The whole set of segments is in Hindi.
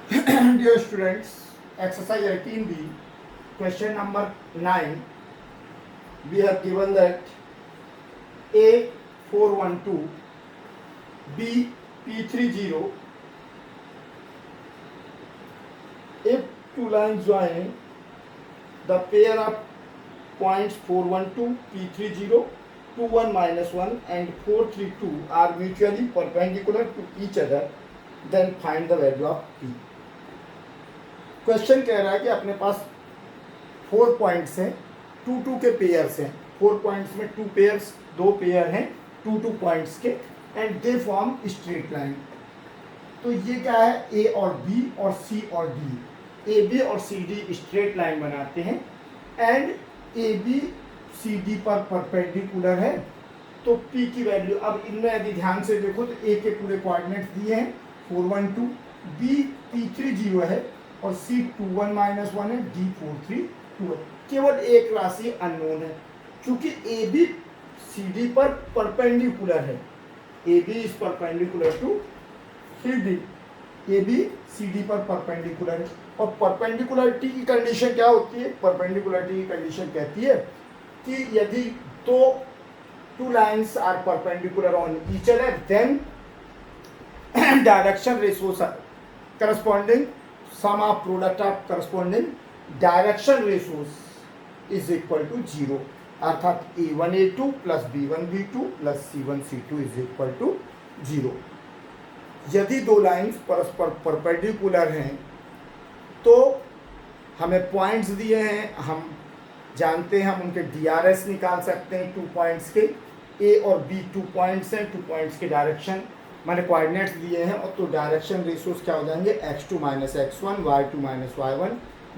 Dear students, exercise 18B, question number 9, we have given that A 412, B P30. If two lines join, the pair of points 412, P30, 21 minus 1 and 432 are mutually perpendicular to each other, then find the value of P. Question कह रहा है कि अपने पास 4 पॉइंट्स हैं, 2 के पेयर्स हैं, 4 पॉइंट्स में 2 पेयर्स, 2 पेयर हैं 2 पॉइंट्स के, and they form straight line. तो ये क्या है, ए और बी और सी और डी, ए बी और सी डी स्ट्रेट लाइन बनाते हैं and A B C D पर परपेंडिकुलर है। तो पी की वैल्यू, अब इनमें यदि ध्यान से देखो तो ए के पूरे कोऑर्डिनेट्स दिए हैं 412, बी P30 है और C 21 माइनस 1 है, D 432 है। केवल एक राशि अननोन है, क्योंकि ए बी सी डी पर परपेंडिकुलर है, A B is perpendicular to C D, A B C D पर परपेंडिकुलर है। और परपेंडिकुलरिटी की कंडीशन क्या होती है, परपेंडिकुलरिटी की कंडीशन कहती है कि यदि two lines are perpendicular on each other, then direction ratios corresponding sum of product of corresponding direction ratios is equal to 0, अर्थात A1A2 plus B1B2 plus C1C2 is equal to 0। यदि दो लाइन्स परस्पर परपेंडिकुलर हैं तो हमें पॉइंट्स दिए हैं, हम जानते हैं, हम उनके DRS निकाल सकते हैं 2 पॉइंट्स के, A और B 2 पॉइंट्स हैं, 2 पॉइंट्स के डायरेक्शन मैंने कोऑर्डिनेट्स दिए हैं, और तो डायरेक्शन रेशियोज क्या हो जाएंगे, x2 minus x1, y2 minus y1,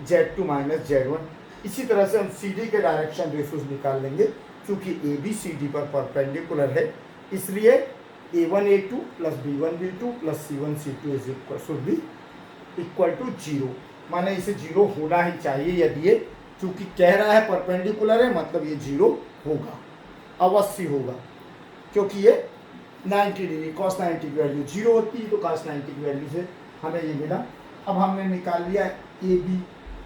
z2 minus z1। इसी तरह से हम CD के डायरेक्शन रेशियोज निकाल लेंगे, क्योंकि ए बी सी डी पर परपेंडिकुलर है, इसलिए A1A2 plus B1B2 plus C1C2 is equal should be equal to 0। माने इसे 0 होना ही चाहिए, यदि ये चूँकि कह रहा है परपेंडिकुलर है, मतलब ये 0 होगा, अवश्य होगा, क्योंकि ये 90 डिग्री cos 90 की वैल्यू 0 होती है, तो cos 90 की वैल्यू से हमें ये मिला। अब हमने निकाल लिया ए बी,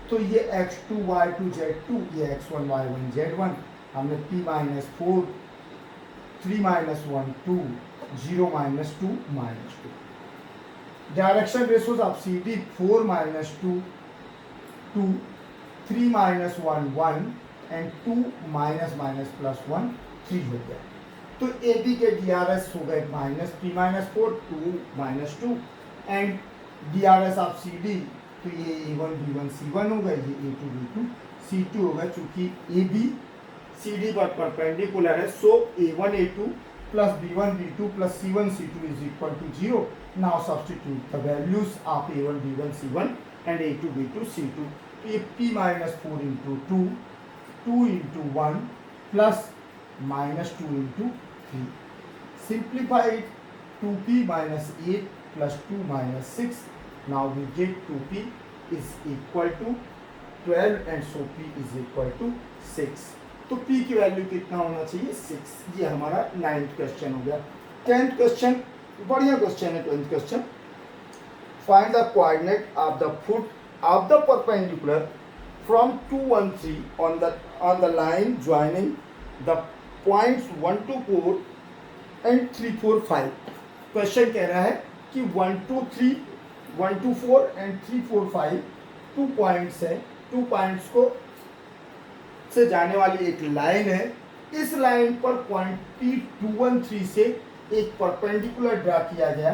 तो ये x2 y2 z2, ये x1 y1 z1, हमने p minus 4 3 minus 1 2 0 minus 2 minus 2। Direction ratios of C D 4 minus 2 2 3 minus 1 1 and 2 minus minus plus 1 3 हो गया। तो ए बी के DRS हो गए minus P minus 4 2 minus 2 and DRS of C D, तो ये A1 B1 C1 होगा, ये A2 B2 C2 होगा, चूंकि ए बी सी डी पर परपेंडिकुलर है, so A1A2 plus B1 B2 plus C1 C2 is equal to 0। Now substitute the values of A1 B1 C1 and A2 B2 C2। तो ये P minus 4 into 2 2 into 1 plus minus 2 into 3, simplified 2p minus 8 plus 2 minus 6, now we get 2p is equal to 12 and so p is equal to 6। तो p की वैल्यू कितना होना चाहिए, 6। ये हमारा 9th क्वेश्चन हो गया। 10th क्वेश्चन बढ़िया क्वेश्चन है। 10th question, find the coordinate of the foot of the perpendicular from 2 1 3 on the line joining the points 1 2 4 and 3 4 5। Question कह रहा है कि 1 2 3 1 2 4 एंड 3 4 5 2 पॉइंट्स है, 2 पॉइंट्स को से जाने वाली एक लाइन है। इस लाइन पर पॉइंट P213 से एक परपेंडिकुलर ड्रा किया गया।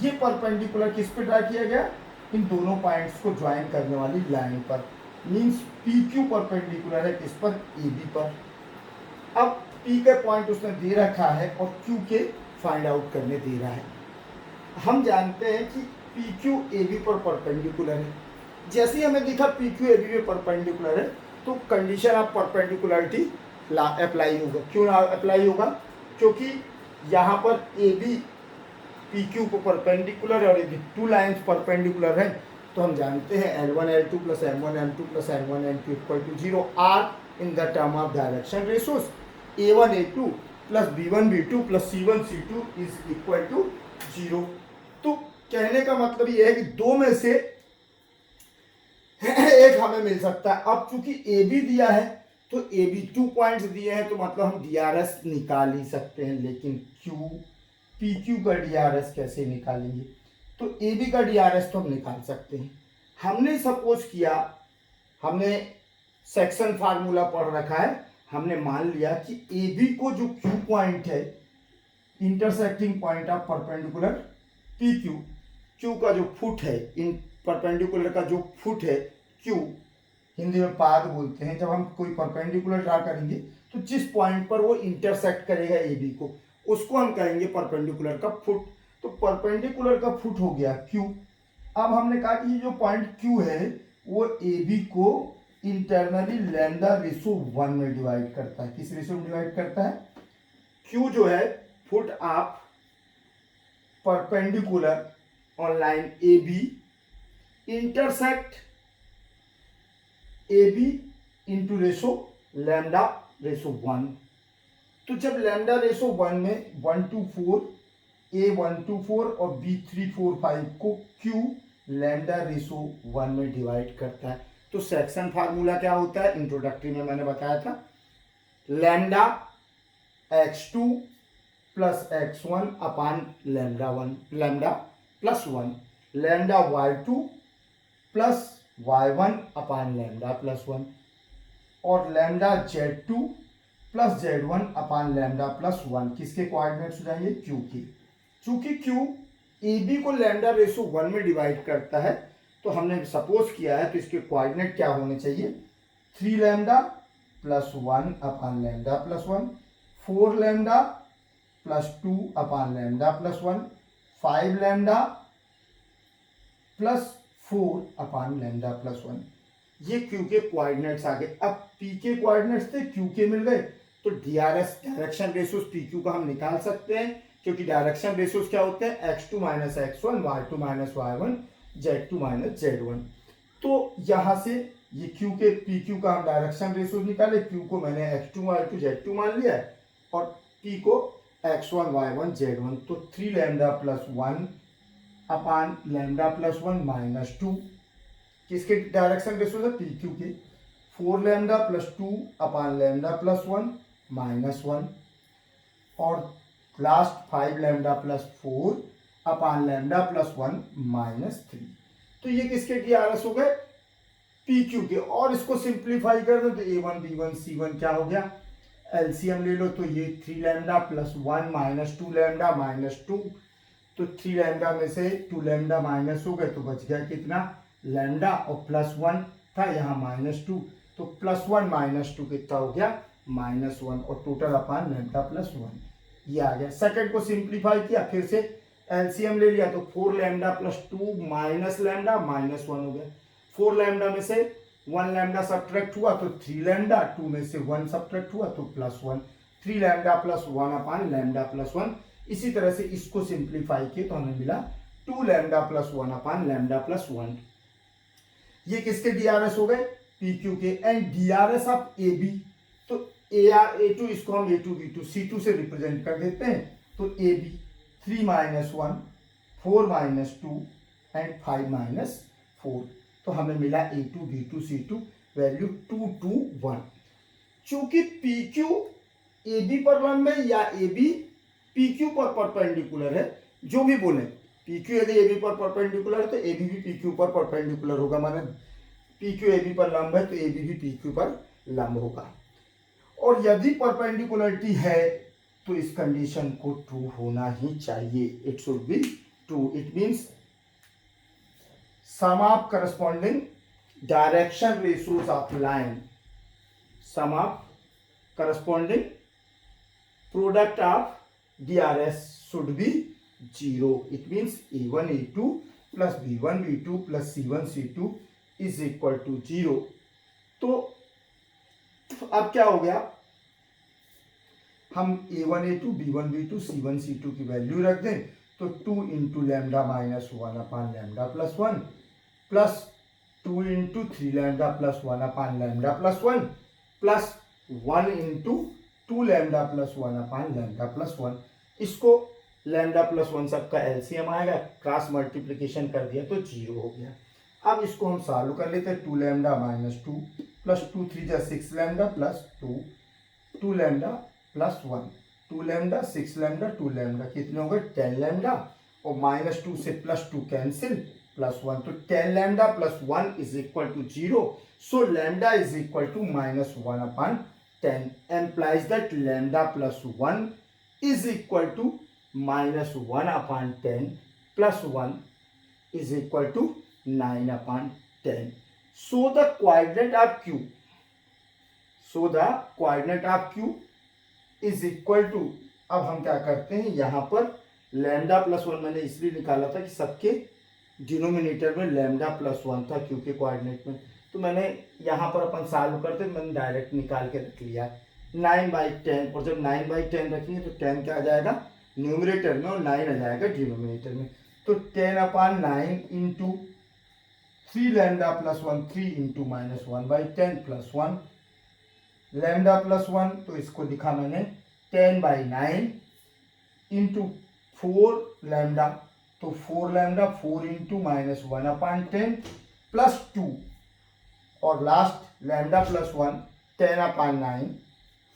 ये परपेंडिकुलर किस पे ड्रा किया गया, इन दोनों पॉइंट्स को ज्वाइन करने वाली लाइन पर, मीन्स PQ परपेंडिकुलर है किस पर, AB पर। अब P के पॉइंट उसने दे रखा है और Q के फाइंड आउट करने दे रहा है। हम जानते हैं कि PQ AB पर परपेंडिकुलर है। जैसे ही हमें दिखा PQ AB पे परपेंडिकुलर है, तो कंडीशन ऑफ परपेंडिकुलरिटी अप्लाई होगा। क्यों अप्लाई होगा, क्योंकि यहाँ पर AB PQ को परपेंडिकुलर है, और यदि 2 लाइन्स परपेंडिकुलर है तो हम जानते हैं L1 L2 plus M1 M2 plus N1 N2 equal to 0 are in the term of direction ratios. A1 A2 plus B1 B2 plus C1 C2 is equal to 0। तो कहने का मतलब ये है कि दो में से एक हमें मिल सकता है। अब चूंकि ए बी दिया है तो ए बी 2 पॉइंट्स दिए हैं, तो मतलब हम डीआरएस निकाल ही सकते हैं, लेकिन क्यू पी क्यू का डीआरएस कैसे निकालेंगे? तो ए बी का डीआरएस तो हम निकाल सकते हैं। हमने सपोज किया, हमने सेक्शन फार्मूला पढ़ रखा है, हमने मान लिया कि ए बी को जो क्यू पॉइंट है, intersecting point of perpendicular P Q, Q का जो फुट है, इन परपेंडिकुलर का जो फुट है क्यू, हिंदी में पाद बोलते हैं, जब हम कोई परपेंडिकुलर ड्रा करेंगे तो जिस पॉइंट पर वो इंटरसेक्ट करेगा ए बी को, उसको हम कहेंगे परपेंडिकुलर का फुट। तो परपेंडिकुलर का फुट हो गया क्यू। अब हमने कहा कि ये जो पॉइंट क्यू है वो ए बी को इंटरनली लैम्डा रेशो 1 में डिवाइड करता है। किस रेशो में डिवाइड करता है? क्यू जो है foot of perpendicular on line A B intersect A B into ratio lambda ratio 1। तो जब लैम्डा रेशो 1 में 1 to 4, ए 1 to 4 और बी 3 4 5 को क्यू लैम्डा रेशो 1 में डिवाइड करता है। तो सेक्शन फार्मूला क्या होता है? इंट्रोडक्टरी में मैंने बताया था, lambda x2 plus x1 upon lambda 1, lambda plus 1, lambda y2 plus y1 upon lambda plus 1, और lambda z2 plus z1 upon lambda plus 1। किसके कोऑर्डिनेट्स हो जाएंगे? q के। चूंकि q ए बी को लैम्डा रेशो 1 में डिवाइड करता है, तो हमने सपोज किया है, तो इसके कोऑर्डिनेट क्या होने चाहिए? 3 lambda plus 1 upon lambda plus 1, 4 lambda plus 2 अपान लैम्डा प्लस 1, 5 लैम्डा प्लस 4 अपान लैम्डा प्लस 1। ये क्यू के कोऑर्डिनेट्स आ गए। अब पी के कोऑर्डिनेट्स थे, क्यू के मिल गए, तो DRS direction ratios P Q का हम निकाल सकते हैं, क्योंकि डायरेक्शन रेशियोज क्या होते हैं? x2 minus x1, y2 minus y1, z2 minus z1। तो यहाँ से ये क्यू के पी क्यू का हम डायरेक्शन रेशियोज निकाले। क्यू को मैंने x2 y2 z2 मान लिया है, और पी को x1 y1 z1। तो 3 lambda plus 1 upon lambda plus 1 minus 2, किसके डायरेक्शन रेशियो है? पी क्यू के। 4 लैम्डा प्लस 2 अपान लैम्डा प्लस 1 माइनस 1, और लास्ट 5 लैम्डा प्लस 4 अपान लैम्डा प्लस 1 माइनस 3। तो ये किसके डीआरएस हो गए? पी क्यू के। और इसको सिंप्लीफाई कर दो तो a1 b1 c1 क्या हो गया? एलसीएम ले लो, तो ये 3 lambda plus 1 minus 2 lambda minus 2, तो 3 लैम्डा में से 2 लैम्डा माइनस हो गए, तो बच गया कितना? लैम्डा, और प्लस 1 था यहाँ माइनस 2, तो प्लस 1 माइनस 2 कितना हो गया? माइनस 1, और टोटल अपान लैम्डा प्लस 1 ये आ गया। सेकंड को सिंप्लीफाई किया, फिर से एलसीएम ले लिया, तो 4 lambda plus 2 minus lambda minus 1 हो गया। 4 लैम्डा में से 1 लैम्डा सब्ट्रैक्ट हुआ तो 3 लैम्डा, 2 में से 1 सब्ट्रैक्ट हुआ तो plus 1, 3 lambda plus 1 upon lambda plus 1। इसी तरह से इसको सिंप्लीफाई किए तो हमें मिला 2 lambda plus 1 upon lambda plus 1। ये किसके डीआरएस हो गए? पी क्यू के। And DRS of A B, तो ए आर ए टू, इसको हम a2 b2 c2 से रिप्रेजेंट कर देते हैं, तो A B 3 minus 1, 4 minus 2 and 5 minus 4। तो हमें मिला a2 b2 c2 वैल्यू 2 2 1। चूंकि पी क्यू ए बी पर लंब है या ए बी पी क्यू पर परपेंडिकुलर है, जो भी बोले, पी क्यू यदि ए बी पर परपेंडिकुलर है तो ए बी भी पी क्यू पर परपेंडिकुलर होगा, माने पी क्यू ए बी पर लंब है तो ए बी भी पी क्यू पर लंब होगा। और यदि परपेंडिकुलरिटी है तो इस कंडीशन को ट्रू होना ही चाहिए, it should be true. It means sum of corresponding direction ratios of line, sum of corresponding product of DRS should be 0. It means A1 A2 plus B1 B2 plus C1 C2 is equal to 0. तो अब क्या हो गया? हम A1 A2 B1 B2 C1 C2 की वैल्यू रख दें, तो 2 into lambda minus 1 upon lambda plus 1 plus 2 into 3 lambda plus 1 upon lambda plus 1 plus 1 into 2 lambda plus 1 upon lambda plus 1। इसको लैम्डा प्लस 1 सबका एलसीएम आएगा, क्रॉस मल्टीप्लिकेशन कर दिया तो 0 हो गया। अब इसको हम सॉल्व कर लेते हैं। 2 लैम्डा माइनस 2 प्लस 2 3 जा 6 lambda plus 2 2 lambda plus 1 2 lambda 6 lambda 2 lambda कितने हो गए 10 लैम्डा और माइनस 2 से प्लस 2 कैंसिल प्लस 1 तो 10 lambda plus 1 is equal to 0 so lambda is equal to minus 1 upon 10 implies that lambda plus 1 is equal to minus 1 upon 10 plus 1 is equal to 9 upon 10. So the coordinate of Q, so the coordinate of Q is equal to, अब हम क्या करते हैं यहाँ पर लैम्डा प्लस 1 मैंने इसलिए निकाला था कि सबके डिनोमिनेटर में लैम्डा प्लस 1 था क्यू के कोऑर्डिनेट में, तो मैंने यहाँ पर अपन सॉल्व करते मैंने डायरेक्ट निकाल के रख लिया 9/10 और जब 9/10 रखेंगे तो 10 क्या आ जाएगा न्यूमरेटर में और 9 आ जाएगा डिनोमिनेटर में, तो 10/9 into 3 lambda plus 1 3 into minus 1/10 plus 1 lambda plus 1 तो इसको लिखा मैंने 10/9 इंटू 4 लैम्डा तो 4 लैम्डा 4 इंटू माइनस 1/10 प्लस 2 और last lambda plus 1 10/9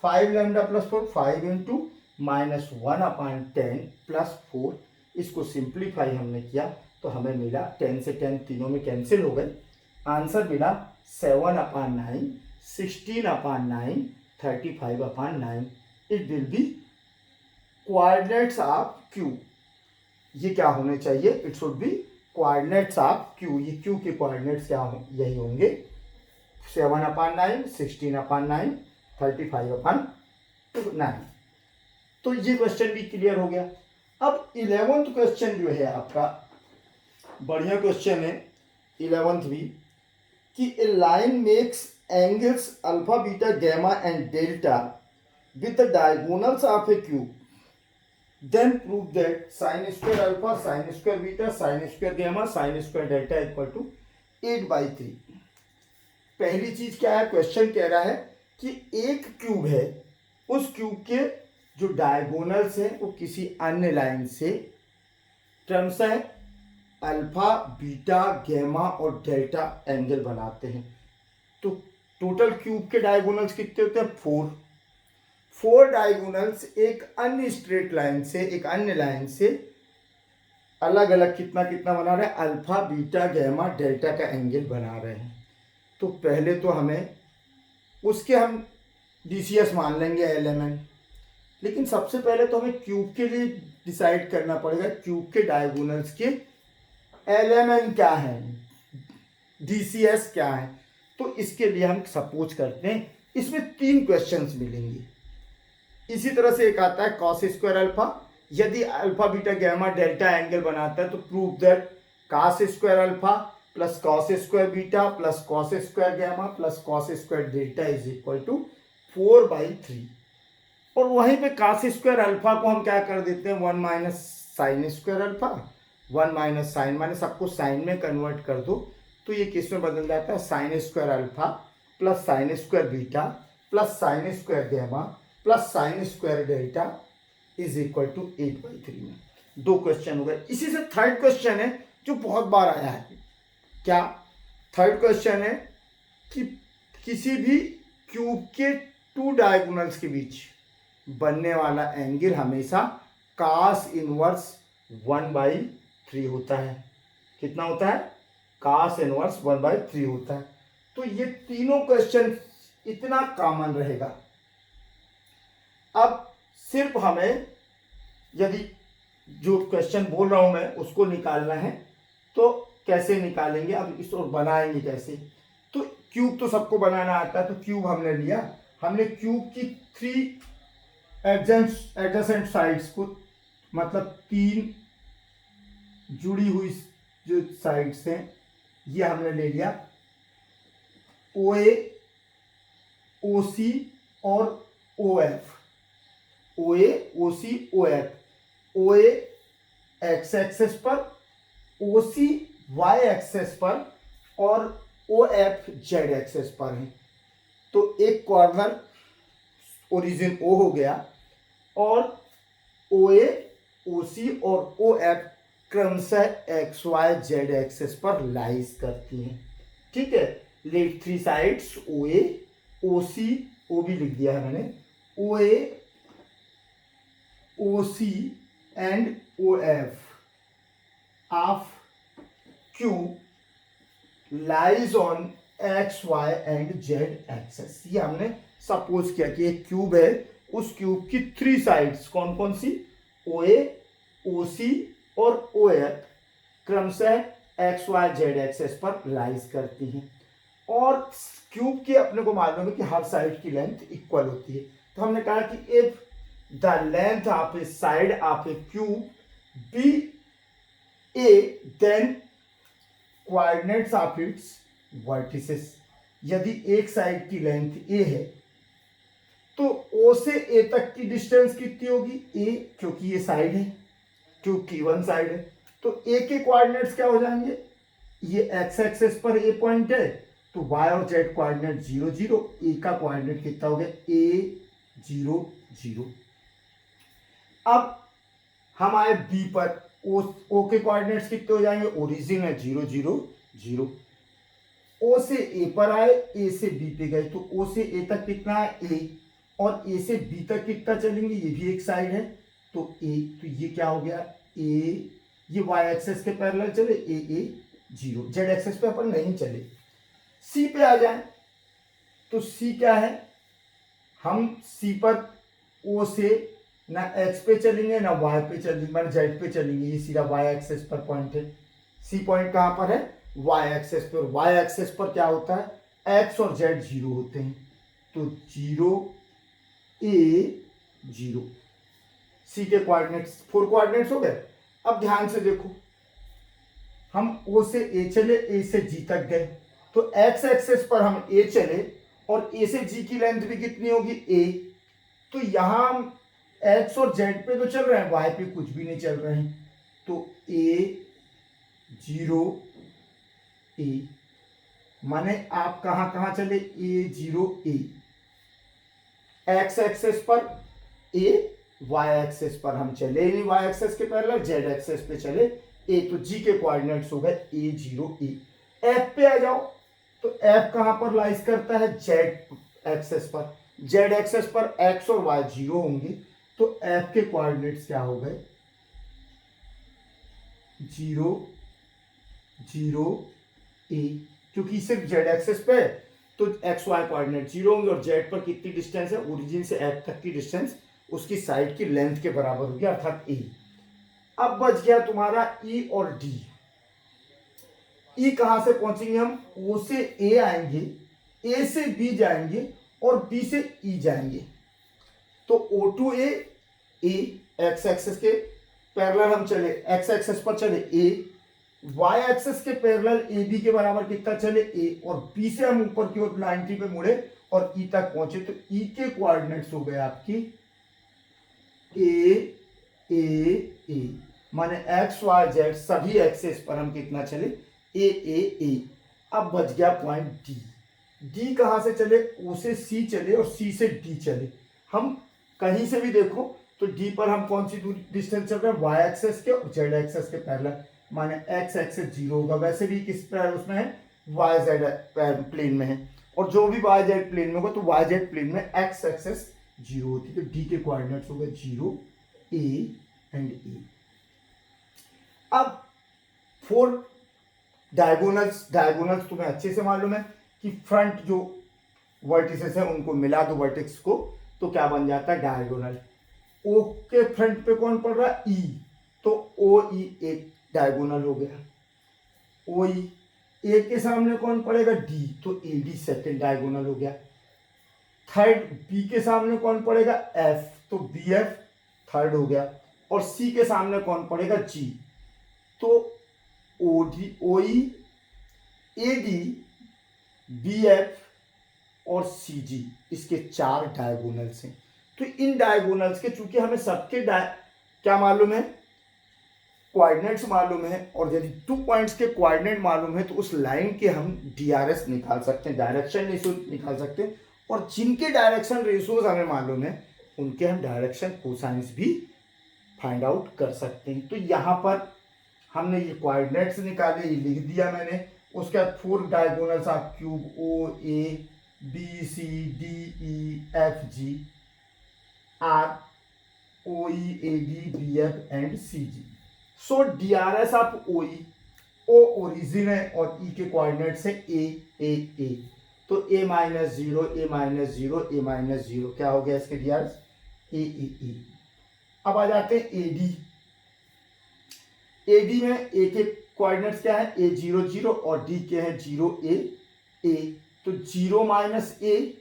5 lambda plus 4 5 into minus 1/10 plus 4 इसको सिंप्लीफाई हमने किया तो हमें मिला 10 से 10 तीनों में कैंसिल हो गए, आंसर मिला 7/9 16/9 35/9 it will be coordinates of Q. ये क्या होने चाहिए it should B coordinates of Q, ये क्यू के कोऑर्डिनेट्स क्या हो यही होंगे 7/9 16/9 35/9। तो ये क्वेश्चन भी क्लियर हो गया। अब 11th क्वेश्चन जो है आपका बढ़िया क्वेश्चन है 11th भी कि a line makes angles alpha beta gamma and delta with the diagonals of a cube, then prove that sin square alpha sin square beta sin square gamma sin square delta equal to 8/3। पहली चीज क्या है क्वेश्चन कह रहा है कि एक क्यूब है उस क्यूब के जो डायगोनल्स हैं वो किसी अन्य लाइन से टर्म्स है अल्फा बीटा गैमा और डेल्टा एंगल बनाते हैं, तो टोटल क्यूब के डायगोनल्स कितने होते हैं 4 डायगोनल्स एक अन्य स्ट्रेट लाइन से एक अन्य लाइन से अलग अलग कितना कितना बना रहे हैं अल्फा बीटा गैमा डेल्टा का एंगल बना रहे हैं। तो पहले तो हमें उसके हम डीसीएस मान लेंगे एलिमेंट, लेकिन सबसे पहले तो हमें क्यूब के लिए डिसाइड करना पड़ेगा क्यूब के डायगोनल्स के एलिमेंट क्या है डीसीएस क्या है। तो इसके लिए हम सपोज करते हैं इसमें 3 क्वेश्चंस मिलेंगे। इसी तरह से एक आता है कॉस स्क्वायर अल्फा, यदि alpha beta gamma delta angle बनाता है तो prove that cos square alpha plus cos square beta plus cos square gamma plus cos square delta is equal to 4/3। और वहीं पे कॉस स्क्वायर अल्फा को हम क्या कर देते हैं 1 minus sine square alpha 1 minus sine minus सबको साइन में कन्वर्ट कर दो तो ये किस में बदल जाता है sine square alpha plus sine square beta plus sine square gamma plus sine square delta is equal to 8/3 में। 2 क्वेश्चन हो गए। इसी से थर्ड क्वेश्चन है जो बहुत बार आया है, क्या थर्ड क्वेश्चन है कि किसी भी क्यूब के 2 डायगोनल्स के बीच बनने वाला एंगल हमेशा cos इनवर्स 1/3 होता है। कितना होता है cos इनवर्स 1/3 होता है। तो ये तीनों क्वेश्चन इतना कॉमन रहेगा। अब सिर्फ हमें यदि जो क्वेश्चन बोल रहा हूं मैं उसको निकालना है तो कैसे निकालेंगे, अब इस और बनाएंगे कैसे। तो क्यूब तो सबको बनाना आता है, तो क्यूब हमने लिया, हमने क्यूब की 3 एडजेसेंट साइड्स को मतलब 3 जुड़ी हुई जो साइड्स हैं ये हमने ले लिया OA OC और OF OA OC OF OA x axis पर OC वाई एक्सेस पर और OF जेड एक्सेस पर है। तो एक कॉर्नर ओरिजिन O हो गया और OA OC और OF क्रमशः एक्स वाई जेड एक्सेस पर लाइज करती हैं। ठीक है, let three sides O A O C, O भी लिख दिया है मैंने, O A O C and O F of cube lies on X Y and Z axes. ये हमने सपोज किया कि एक क्यूब है, उस क्यूब की थ्री साइड्स कौन कौन सी, ओ ए ओ सी और ओ एफ क्रमशः एक्स वाई जेड एक्सेस पर लाइज करती हैं। और क्यूब की अपने को मालूम है कि हर साइड की लेंथ इक्वल होती है, तो हमने कहा कि if the length of a side of a cube be a then coordinates of its vertices. यदि एक साइड की लेंथ ए है तो ओ से ए तक की डिस्टेंस कितनी होगी, ए, क्योंकि ये साइड है, क्यूब की वन साइड है, तो ए के कोऑर्डिनेट्स क्या हो जाएंगे, ये एक्स एक्सेस पर ए पॉइंट है तो वाई और जेड कोऑर्डिनेट 0 0, ए का कोऑर्डिनेट कितना हो गया, ए 0 0। अब हम आए बी पर, ओ के कोऑर्डिनेट्स कितने हो जाएंगे, ओरिजिन है 0 0 0। ओ से ए पर आए, ए से बी पे गए, तो ओ से ए तक कितना है, ए, और ए से बी तक कितना चलेंगे, ये भी एक साइड है तो ए, तो ये क्या हो गया, ए, ये वाई एक्सेस के पैरेलल चले, ए 0, जेड एक्सेस पे अपन नहीं चले। सी पे आ जाए तो सी क्या है, हम सी पर ओ से ना एक्स पे चलेंगे ना वाई पे चलेंगे, मतलब जेड पे चलेंगे, ये सीधा वाई एक्सेस पर पॉइंट है। सी पॉइंट कहां पर है, वाई एक्सेस पर, वाई एक्सेस पर क्या होता है, एक्स और जेड 0 होते हैं, तो 0 ए 0। सी के कोऑर्डिनेट्स 4 कोऑर्डिनेट्स हो गए। अब ध्यान से देखो, हम ओ से ए चले, ए से जी तक गए, तो एक्स एक्सेस पर हम ए चले और ए से जी की लेंथ भी कितनी होगी, ए, तो यहां हम एक्स और जेड पे तो चल रहे हैं, वाई पे कुछ भी नहीं चल रहे हैं, तो ए 0 ए, माने आप कहां कहां चले, ए 0 ए, एक्स एक्सेस पर ए, वाई एक्सेस पर हम चले नहीं, वाई एक्सेस के पैरेलल, जेड एक्सेस पे चले ए, तो जी के कोऑर्डिनेट्स हो गए ए 0 ए। एफ पे आ जाओ, तो एफ कहां पर लाइज करता है, जेड एक्सेस पर, जेड एक्सेस पर एक्स और वाई 0 होंगे, तो एफ के कोऑर्डिनेट्स क्या हो गए, 0 0 ए, क्योंकि सिर्फ जेड एक्सेस पे तो एक्स वाई कोऑर्डिनेट 0 होंगे, और जेड पर कितनी डिस्टेंस है, ओरिजिन से एफ तक की डिस्टेंस उसकी साइड की लेंथ के बराबर होगी, अर्थात ए। अब बच गया तुम्हारा ई और डी। ई कहां से पहुंचेंगे हम, ओ से ए आएंगे, ए से बी जाएंगे और बी से ई जाएंगे, तो ओ टू ए, एक्स एक्सेस के पैरेलल हम चले, एक्स एक्सेस पर चले ए, वाई एक्सेस के पैरेलल ए बी के बराबर कितना चले, ए, और बी से हम ऊपर की ओर 90 पे मुड़े और ई तक पहुंचे, तो ई के कोऑर्डिनेट्स हो गए आपकी ए, माने एक्स वाई जेड सभी एक्सेस पर हम कितना चले, ए। अब बच गया पॉइंट डी। डी कहां से चले, ओ से सी चले और सी से डी चले। हम कहीं से भी देखो तो डी पर हम कौन सी दूरी डिस्टेंस चल रहे हैं, वाई एक्सेस के और जेड एक्सेस के पैरेलल, माने एक्स एक्सेस 0 होगा, वैसे भी किस पर उसमें है, वाई जेड प्लेन में है, और जो भी वाई जेड प्लेन में होगा तो वाई जेड प्लेन में एक्स एक्सेस 0 होती है, तो डी के कोऑर्डिनेट्स हो गए 0 ए एंड ए। अब 4 डायगोनल्स तुम्हें अच्छे से मालूम है कि फ्रंट जो वर्टिसेस है उनको मिला दो वर्टेक्स को, तो क्या बन जाता है, डायगोनल। ओ के फ्रंट पे कौन पड़ रहा है, ई, तो ओ ई एक डायगोनल हो गया, ओ ई। ए के सामने कौन पड़ेगा, डी, तो ए डी सेकेंड डायगोनल हो गया। थर्ड बी के सामने कौन पड़ेगा, एफ, तो बी एफ थर्ड हो गया, और सी के सामने कौन पड़ेगा, जी, तो O D, O E, A D, B F और सी जी, इसके 4 डायगोनल्स हैं। तो इन डायगोनल्स के चूंकि हमें सबके क्या मालूम है, कोऑर्डिनेट्स मालूम है, और यदि 2 पॉइंट्स के कोऑर्डिनेट मालूम है तो उस लाइन के हम डीआरएस निकाल सकते हैं, डायरेक्शन रेशियो निकाल सकते हैं, और जिनके डायरेक्शन रेशियोज हमें मालूम है उनके हम डायरेक्शन कोसाइंस भी फाइंड आउट कर सकते हैं। तो यहाँ पर हमने ये कोऑर्डिनेट्स निकाले, ये लिख दिया मैंने। उसके बाद 4 diagonals of cube O A B C D E F G are O E A D B F and C G. So D R S of O E, O origin है और ई के कोऑर्डिनेट्स है ए। तो a minus zero a minus zero a minus zero, क्या हो गया इसके डी आर एस ए। अब आ जाते हैं ए डी। ए डी में ए के कोऑर्डिनेट्स क्या है, ए जीरो जीरो और डी के हैं जीरो ए। तो जीरो माइनस ए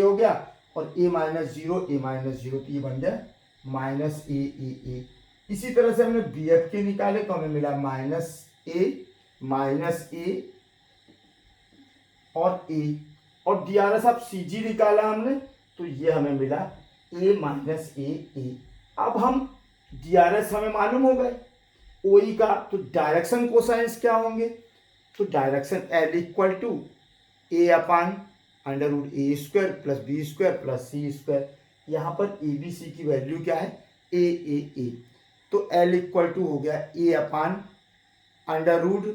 हो गया और ए माइनस जीरो, तो ये बन गया माइनस ए। इसी तरह से हमने बी एफ के निकाले तो हमें मिला माइनस ए और ए। और डी आर एस ऑफ सी जी निकाला हमने तो ये हमें मिला ए माइनस ए। अब हम डी आर एस हमें मालूम हो गए ओ ई का, तो डायरेक्शन कोसाइंस क्या होंगे, तो direction l equal to a upon under root a square plus B square plus C square. यहाँ पर ए बी सी की वैल्यू क्या है, ए। तो एल इक्वल टू हो गया ए upon under root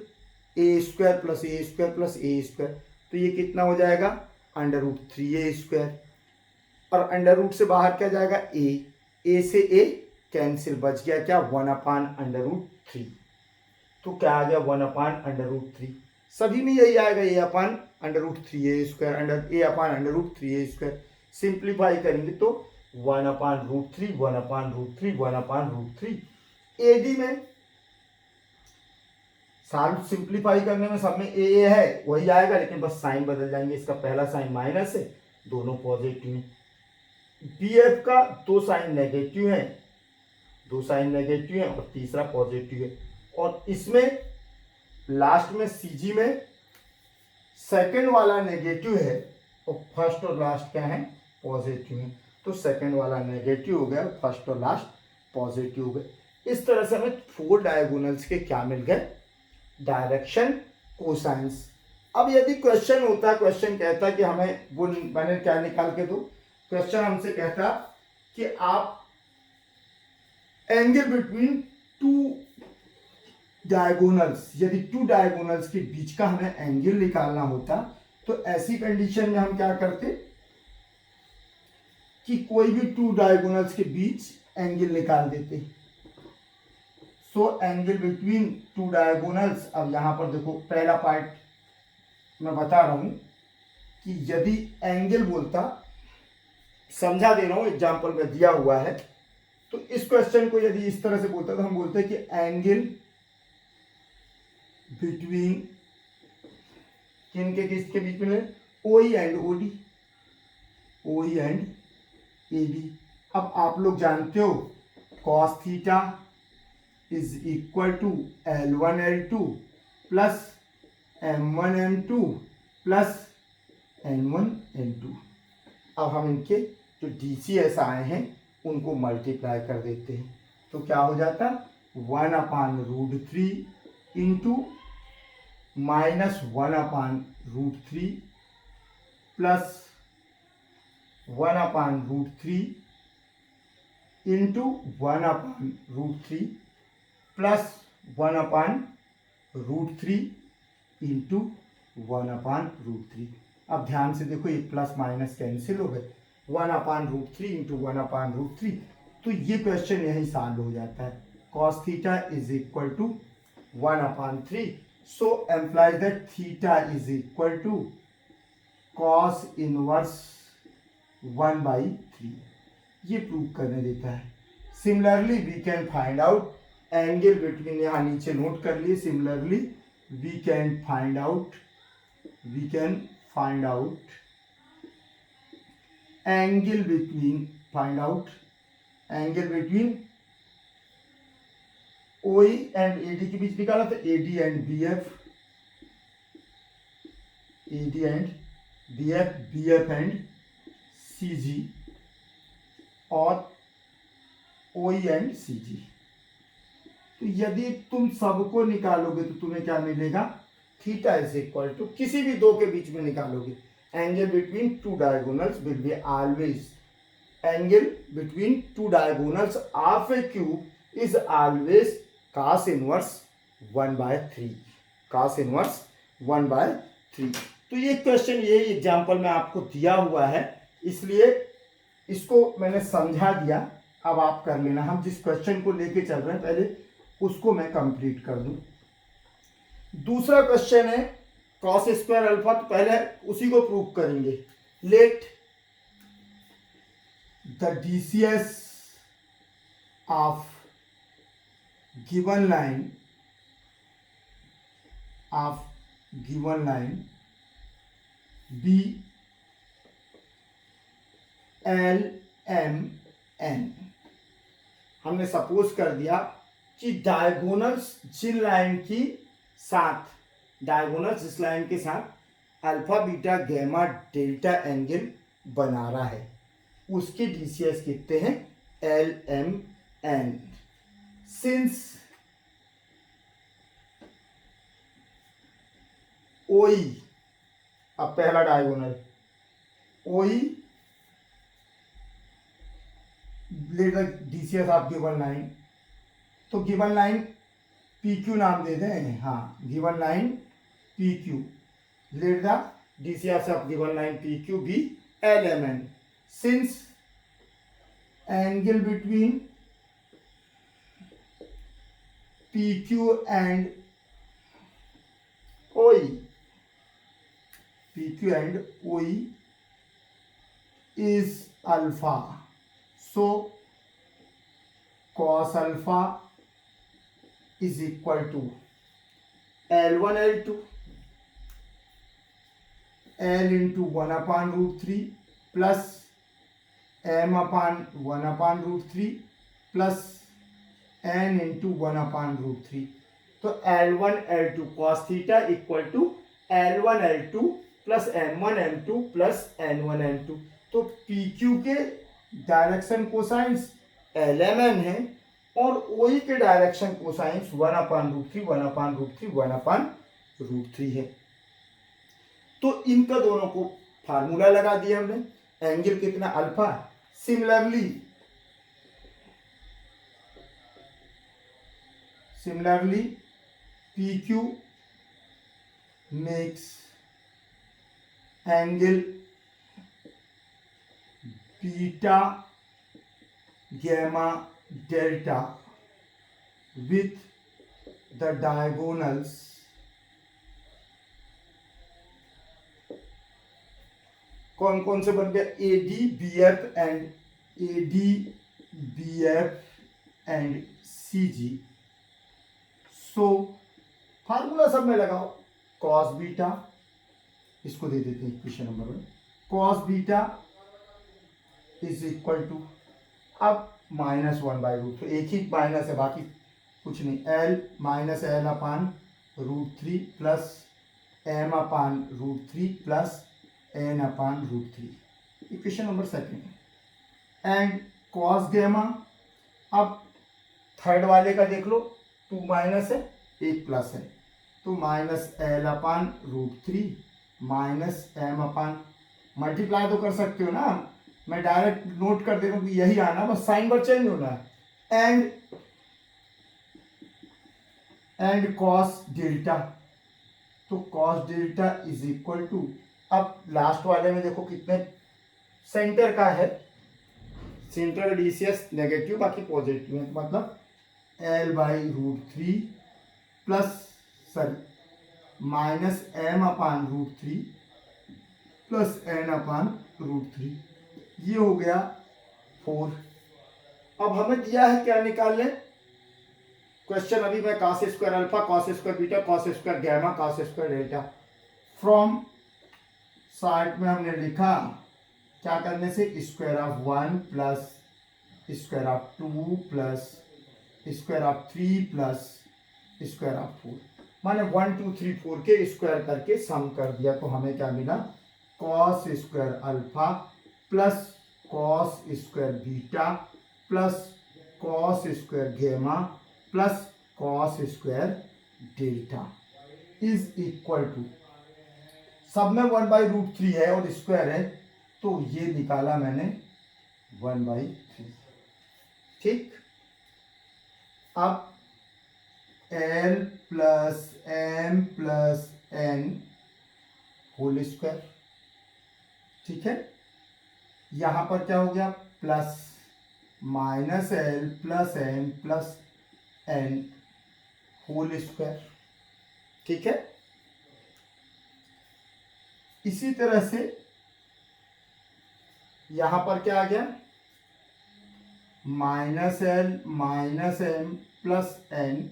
a square plus A square plus A square. तो ये कितना हो जाएगा, अंडर रूट 3a स्क्वायर। और अंडर रूट से बाहर क्या जाएगा, ए से ए कैंसिल, बच गया क्या, 1 अपान अंडर रूट 3। तो क्या आ गया, 1 अपान अंडर रूट 3। सभी में यही आएगा, A upon under root 3a square, A upon under root 3a square. Simplify करेंगे तो 1 upon root 3, 1 upon root 3, 1 upon root 3। A D में साल सिंप्लीफाई करने में सब में ए है वही आएगा, लेकिन बस साइन बदल जाएंगे। इसका पहला साइन माइनस है, दोनों पॉजिटिव हैं। बी एफ का 2 साइन नेगेटिव है, 2 साइन नेगेटिव है और तीसरा पॉजिटिव है। और इसमें लास्ट में सी जी में सेकंड वाला नेगेटिव है और फर्स्ट और लास्ट क्या है, पॉजिटिव है। तो सेकंड वाला नेगेटिव हो गया, फर्स्ट और लास्ट पॉजिटिव हो गए। इस तरह से हमें 4 डायगोनल्स के क्या मिल गए, डायरेक्शन कोसाइंस। अब यदि क्वेश्चन होता, क्वेश्चन कहता कि हमें वो मैंने क्या निकाल के दो, क्वेश्चन हमसे कहता कि आप एंगल बिटवीन 2 डायगोनल्स, यदि 2 डायगोनल्स के बीच का हमें एंगल निकालना होता तो ऐसी कंडीशन में हम क्या करते कि कोई भी 2 डायगोनल्स के बीच एंगल निकाल देते। So angle between 2 diagonals. अब यहां पर देखो पहला पार्ट मैं बता रहा हूं कि यदि एंगल बोलता, समझा दे रहा हूं, एग्जांपल में दिया हुआ है। तो इस क्वेश्चन को यदि इस तरह से बोलता तो हम बोलते हैं कि एंगल बिटवीन किनके किसके बीच में, O E and O D, O E and A D. अब आप लोग जानते हो cos theta is equal to L1 L2 plus M1 M2 plus N1 N2। अब हम इनके जो DCS आए हैं उनको मल्टीप्लाई कर देते हैं तो क्या हो जाता, 1 upon root 3 into minus 1 upon root 3 plus 1 upon root 3 into 1 upon root 3 plus 1 upon root 3 into 1 upon root 3। अब ध्यान से देखो ये प्लस माइनस कैंसिल हो गए, 1 upon root 3 into 1 upon root 3। तो ये क्वेश्चन यही सॉल्व हो जाता है। cos theta is equal to 1 upon 3, so implies that theta is equal to cos inverse 1/3। ये प्रूव करने देता है। Similarly we can find out angle between, यहाँ नीचे नोट कर लिए, similarly we can find out angle between OE and AD के बीच निकाला था, AD and BF, BF and CG और OE एंड CG। तो यदि तुम सबको निकालोगे तो तुम्हें क्या मिलेगा, थीटा इज इक्वल टू, किसी भी दो के बीच में निकालोगे, angle between 2 diagonals will be always, angle between 2 diagonals of a cube is always cos inverse 1/3, cos inverse 1/3। तो ये क्वेश्चन, ये एग्जाम्पल में आपको दिया हुआ है, इसलिए इसको मैंने समझा दिया। अब आप कर लेना। हम जिस क्वेश्चन को लेके चल रहे हैं पहले उसको मैं कंप्लीट कर दूं। दूसरा क्वेश्चन है cos स्क्वायर अल्फा, तो पहले उसी को प्रूव करेंगे। Let the DCS of given line be LMN। हमने सपोज कर दिया कि डायगोनल्स जिस लाइन के साथ alpha beta gamma delta angle बना रहा है, उसके DCS कितने हैं? LMN। सिंस OE, अब पहला diagonal OE DCS of given line, तो गिवन लाइन PQ नाम दे दें। हाँ, given line PQ, late the DCS of given line PQ भी LMN। Since angle between PQ and OE is alpha, so cos alpha is equal to L1 L2 L into 1/√3 plus M/1/√3 plus N into 1/√3। तो L1 L2 cos theta equal to L1 L2 plus M1 M2 plus N1 N2। तो PQ के डायरेक्शन कोसाइंस LMN है और OE के डायरेक्शन कोसाइंस 1/√3 है। तो इनका दोनों को फार्मूला लगा दिया हमने। एंगल कितना? Alpha. Similarly PQ makes angle beta gamma delta with the diagonals कौन कौन से बन गए? ADBF and CG। So formula सब में लगाओ। cos बीटा, इसको दे देते हैं equation number 1, cos beta is equal to, अब -1/√, तो एक ही माइनस है, बाकी कुछ नहीं। L minus L/√3 plus M/√3 plus N/√3, equation number 2। And cos gamma, अब थर्ड वाले का देख लो, 2 माइनस है, 1 प्लस है, तो -L/√3 माइनस M/, मल्टीप्लाई तो कर सकते हो ना, मैं डायरेक्ट नोट कर देता हूँ कि यही आना, बस साइन पर चेंज होना है। एंड cos डेल्टा, तो cos delta is equal to, अब लास्ट वाले में देखो कितने सेंटर का है, सेंटर DCS नेगेटिव बाकी पॉजिटिव है, मतलब L/√3 plus minus M/√3 plus N/√3, ये हो गया 4। अब हमें दिया है क्या निकाल लें क्वेश्चन, अभी मैं cos square alpha, cos square beta, cos square gamma, cos square delta, from side में हमने लिखा क्या करने से, square of 1 plus square of 2 plus square of 3 plus square of 4, माने 1 2 3 4 के स्क्वायर करके सम कर दिया, तो हमें क्या मिला? cos square alpha plus cos square beta plus cos square gamma plus cos square delta is equal to, सब में 1/√3 है और स्क्वायर है, तो ये निकाला मैंने 1/3। ठीक, अब l plus m plus n whole square. ठीक है, यहां पर क्या हो गया, plus minus l plus m plus n whole square. ठीक है, इसी तरह से यहां पर क्या आ गया, minus l minus m plus n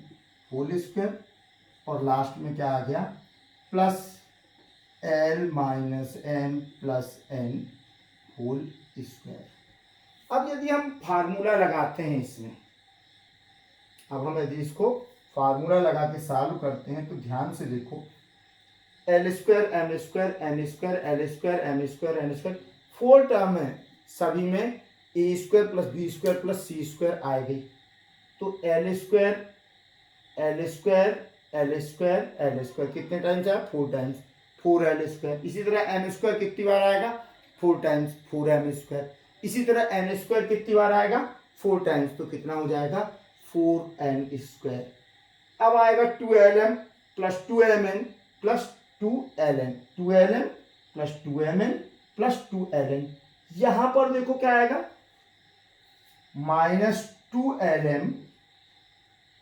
whole square, और लास्ट में क्या आ गया, plus l minus m plus n whole square. अब यदि हम फार्मूला लगाते हैं इसमें, अब हम यदि इसको फार्मूला लगा के सॉल्व करते हैं तो ध्यान से देखो, L square M square N square L square M square N square, 4 term है, सभी में A square plus B square plus C square आएगी। तो L square L square L square L square कितने टाइम्स आया, 4 टाइम्स, 4 एल स्क्वायर। इसी तरह एम स्क्वायर कितनी बार आएगा, 4 टाइम्स, 4 एम स्क्वायर। इसी तरह एन स्क्वायर कितनी बार आएगा, 4 टाइम्स, तो कितना हो जाएगा, 4 एन स्क्वायर। अब आएगा 2 l m plus 2 m n plus 2 l n, 2 l m plus 2 m n plus 2 l n. यहां पर देखो क्या आएगा, minus 2 l m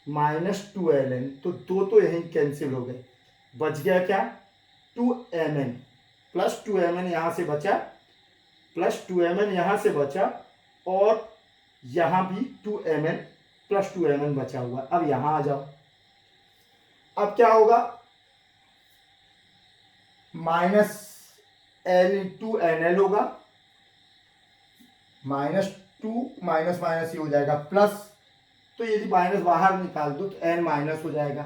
minus 2 l n, तो दो तो यहीं कैंसिल हो गए, बच गया क्या, 2 m n plus 2 m n यहां से बचा, प्लस 2 एम एन यहां से बचा, और यहां भी 2 m n plus 2 m n बचा हुआ। अब यहां आ जाओ, अब क्या होगा, minus l into n l होगा, माइनस 2 माइनस माइनस ये हो जाएगा प्लस, तो यदि माइनस बाहर निकाल दो तो एन माइनस हो जाएगा,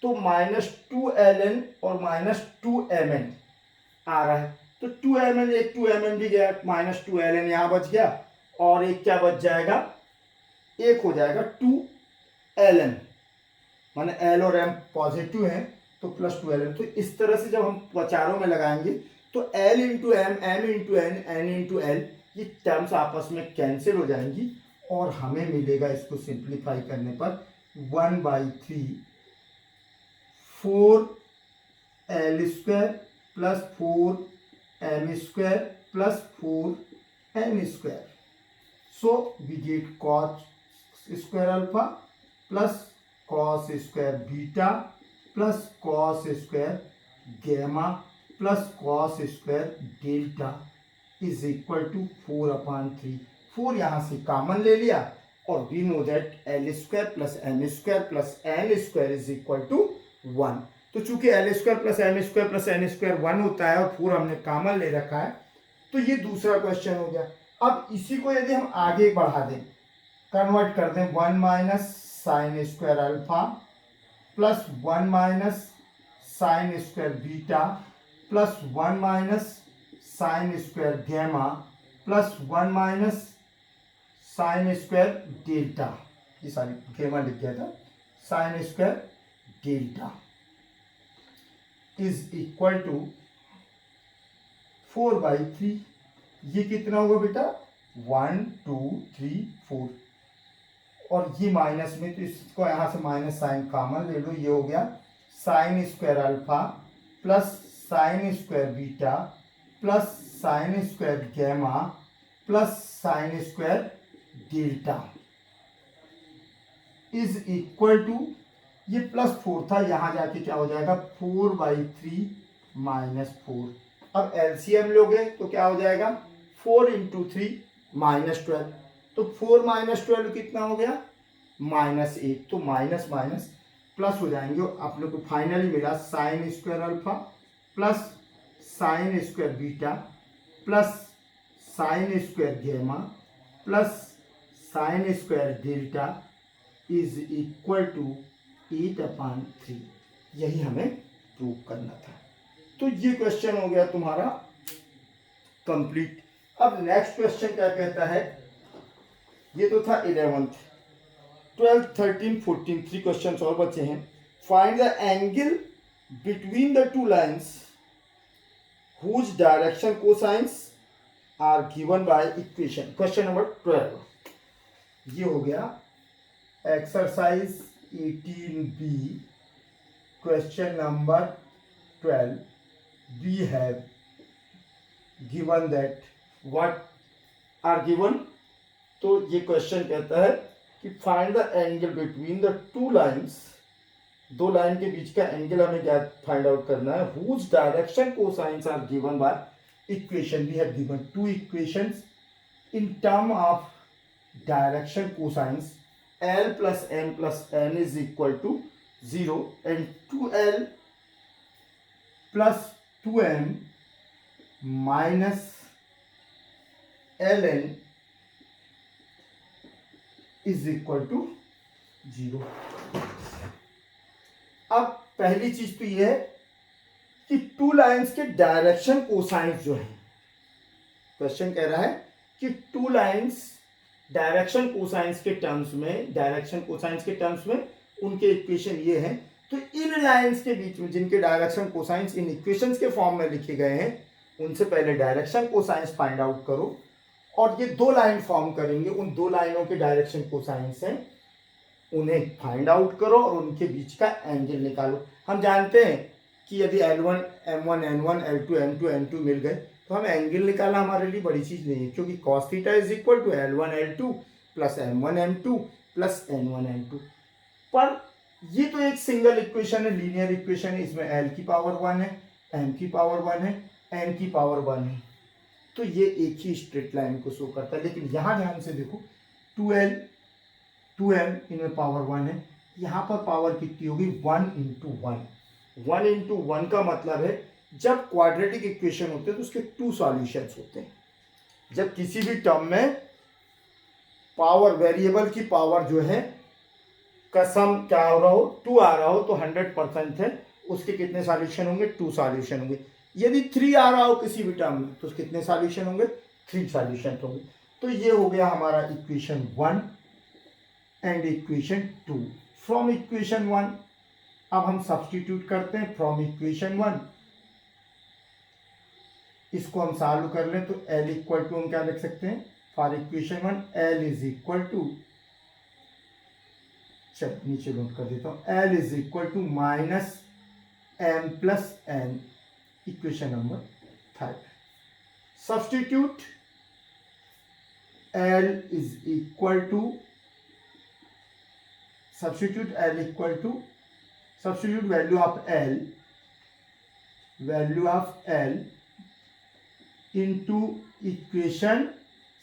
तो माइनस 2 एल एन और माइनस 2 एम एन आ रहा है। तो 2 एम एन, एक 2 एम एन भी गया, माइनस 2 एल एन यहाँ बच गया, और एक क्या बच जाएगा, एक हो जाएगा 2 एल एन, माने एल और एम पॉजिटिव है तो प्लस 2 एल एन। तो इस तरह से जब हम चारों में लगाएंगे तो l into m into n into l, ये टर्म्स आपस में कैंसिल हो जाएंगी, और हमें मिलेगा इसको सिंप्लीफाई करने पर 1/3 4 l square plus 4 m square plus 4 n square. So we get cos square alpha plus cos square beta plus cos square gamma plus cos square delta is equal to 4/3। 4 यहाँ से कॉमन ले लिया, और we know that l square plus m square plus n square is equal to 1। तो चूंकि l square plus m square plus n square 1 होता है, और 4 हमने कॉमन ले रखा है, तो ये दूसरा क्वेश्चन हो गया। अब इसी को यदि हम आगे बढ़ा दें, कन्वर्ट कर दें, 1 minus sine square alpha plus 1 minus sine square beta plus 1 minus sine square gamma plus 1 minus sine square delta, ये सारी गैमा लिख गया था, sine square delta is equal to 4/3। ये कितना होगा बेटा, 1 2 3 4, और ये माइनस में, तो इसको यहां से माइनस साइन कॉमन ले लो, ये हो गया sine square alpha plus sine square beta plus sine square gamma plus sine square delta is equal to, ये प्लस 4 था, यहां जाके क्या हो जाएगा, 4/3 माइनस 4। अब एलसीएम लोगे तो क्या हो जाएगा, 4 इंटू 3 माइनस 12, तो 4 माइनस 12 कितना हो गया, -8। तो माइनस माइनस प्लस हो जाएंगे, और आप लोग को फाइनली मिला sine square alpha plus sine square beta plus sine square gamma plus sine square delta is equal to 8/3। यही हमें प्रूव करना था। तो ये क्वेश्चन हो गया तुम्हारा कंप्लीट। अब नेक्स्ट क्वेश्चन क्या कहता है, ये तो था 11th, 12th 13 14 3 क्वेश्चन और बचे हैं। Find the angle between the two lines whose direction cosines are given by equation। Question number 12 ये हो गया exercise 18b, question number 12, we have given that what are given. तो ये क्वेश्चन कहता है कि find the angle between the two lines, दो लाइन के बीच का एंगल हमें क्या फाइंड आउट करना है, whose direction cosines are given by equation. We have given two equations in term of direction cosines. L plus n is equal to 0 and 2L plus 2m minus ln is equal to 0. अब पहली चीज तो ये है कि टू लाइंस के डायरेक्शन कोसाइंस जो है, क्वेश्चन कह रहा है कि टू लाइंस डायरेक्शन कोसाइंस के टर्म्स में, उनके इक्वेशन ये हैं. तो इन लाइंस के बीच में जिनके डायरेक्शन कोसाइंस इन इक्वेशंस के फॉर्म में लिखे गए हैं, उनसे पहले डायरेक्शन कोसाइंस फाइंड आउट करो और ये दो लाइन फॉर्म करेंगे, उन दो लाइनों के डायरेक्शन कोसाइंस हैं, उन्हें फाइंड आउट करो और उनके बीच का एंगल निकालो. हम जानते हैं कि यदि L1 M1 N1 L2 M2 N2 मिल गए तो हमें एंगल निकालना हमारे लिए बड़ी चीज नहीं है, क्योंकि cos theta is equal to L1 L2 plus M1 M2 plus N1 N2. पर ये तो एक सिंगल इक्वेशन है, लीनियर इक्वेशन है, इसमें L की पावर 1 है, M की पावर 1 है, N की पावर 1 है, तो ये एक ही स्ट्रेट लाइन को शो करता है. लेकिन यहाँ ध्यान से देखो, 2L 2M इनमें पावर 1 है, यहाँ पर पावर कितनी होगी 1 इंटू 1. 1 इंटू 1 का मतलब है जब क्वाड्रेटिक इक्वेशन होते हैं तो उसके टू सॉल्यूशंस होते हैं. जब किसी भी टर्म में पावर, वेरिएबल की पावर जो है कसम क्या हो रहा हो 2 आ रहा हो तो 100% है, उसके कितने सॉल्यूशन होंगे, 2 सॉल्यूशन होंगे. यदि 3 आ रहा हो किसी भी टर्म में तो कितने सॉल्यूशन होंगे, 3 सॉल्यूशन होंगे. तो ये हो गया हमारा equation 1 and equation 2. From equation 1 अब हम सब्स्टिट्यूट करते हैं. फ्रॉम इक्वेशन 1 इसको हम सॉल्व कर लें तो L इक्वल टू हम क्या लिख सकते हैं, for equation 1 L is equal to, चल नीचे नोट कर देता हूं, L is equal to minus M plus N, equation number 3. Substitute L is equal to, substitute L equal to, substitute value of L into equation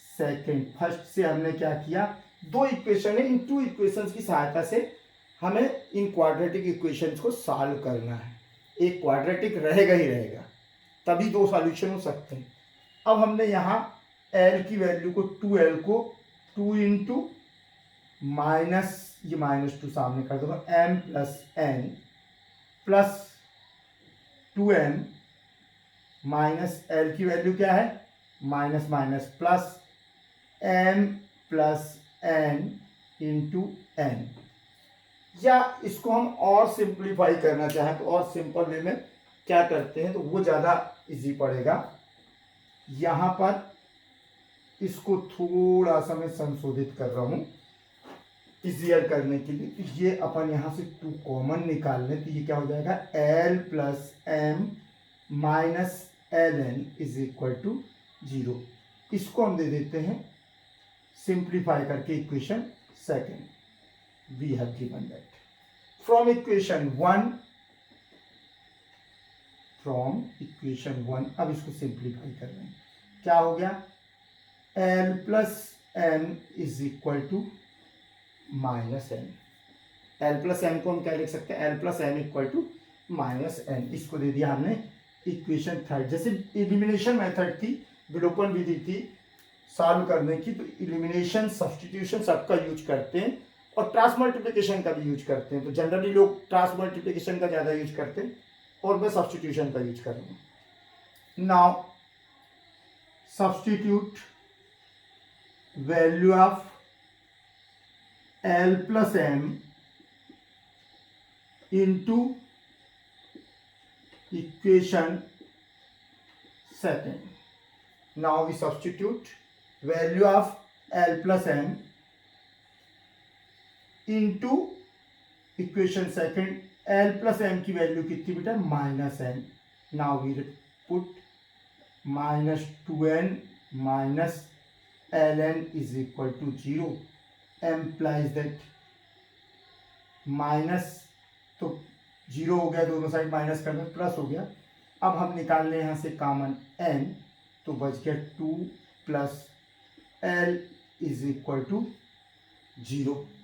second. First से हमने क्या किया, दो इक्वेशन है, इन टू इक्वेशंस की सहायता से हमें इन क्वाड्रेटिक इक्वेशंस को सॉल्व करना है. एक क्वाड्रेटिक रहेगा ही रहेगा, तभी दो सॉल्यूशन हो सकते हैं. अब हमने यहाँ L की वैल्यू को 2L को 2 इंटू माइनस, ये -2 सामने कर दो, M plus N plus 2M minus L की वैल्यू क्या है, minus minus plus M plus N into N. या इसको हम और सिंप्लीफाई करना चाहें तो और सिंपल वे में क्या करते हैं तो वो ज़्यादा इजी पड़ेगा. यहाँ पर इसको थोड़ा सा मैं संशोधित कर रहा हूँ इजियर करने के लिए. तो ये अपन यहाँ से 2 कॉमन निकाल लें तो ये क्या हो जाएगा, L plus M minus Ln is equal to 0. इसको हम दे देते हैं सिंप्लीफाई करके equation second. We have given that from equation 1, अब इसको सिंप्लीफाई कर रहे हैं, क्या हो गया, L plus M is equal to minus N. L plus M को हम क्या लिख सकते हैं, L plus M equal to minus N. इसको दे दिया हमने इक्वेशन 3. जैसे इलिमिनेशन मेथड थी, विलोपन विधि थी सॉल्व करने की, तो इलिमिनेशन, सब्स्टिट्यूशन सबका यूज करते हैं और ट्रांस मल्टीप्लिकेशन का भी यूज करते हैं. तो जनरली लोग ट्रांस मल्टीप्लिकेशन का ज़्यादा यूज करते हैं और मैं सब्स्टिट्यूशन का यूज कर रहा हूँ. Now substitute value of L plus M into equation second. Now we substitute value of L plus M into equation second, l plus m की वैल्यू कितनी बेटा, minus n. Now we put minus 2n minus l n is equal to 0. Implies that minus, तो 0 हो गया, दोनों साइड माइनस करना, प्लस हो गया. अब हम निकाल लें यहाँ से कॉमन n, तो बच गया 2 plus l is equal to 0.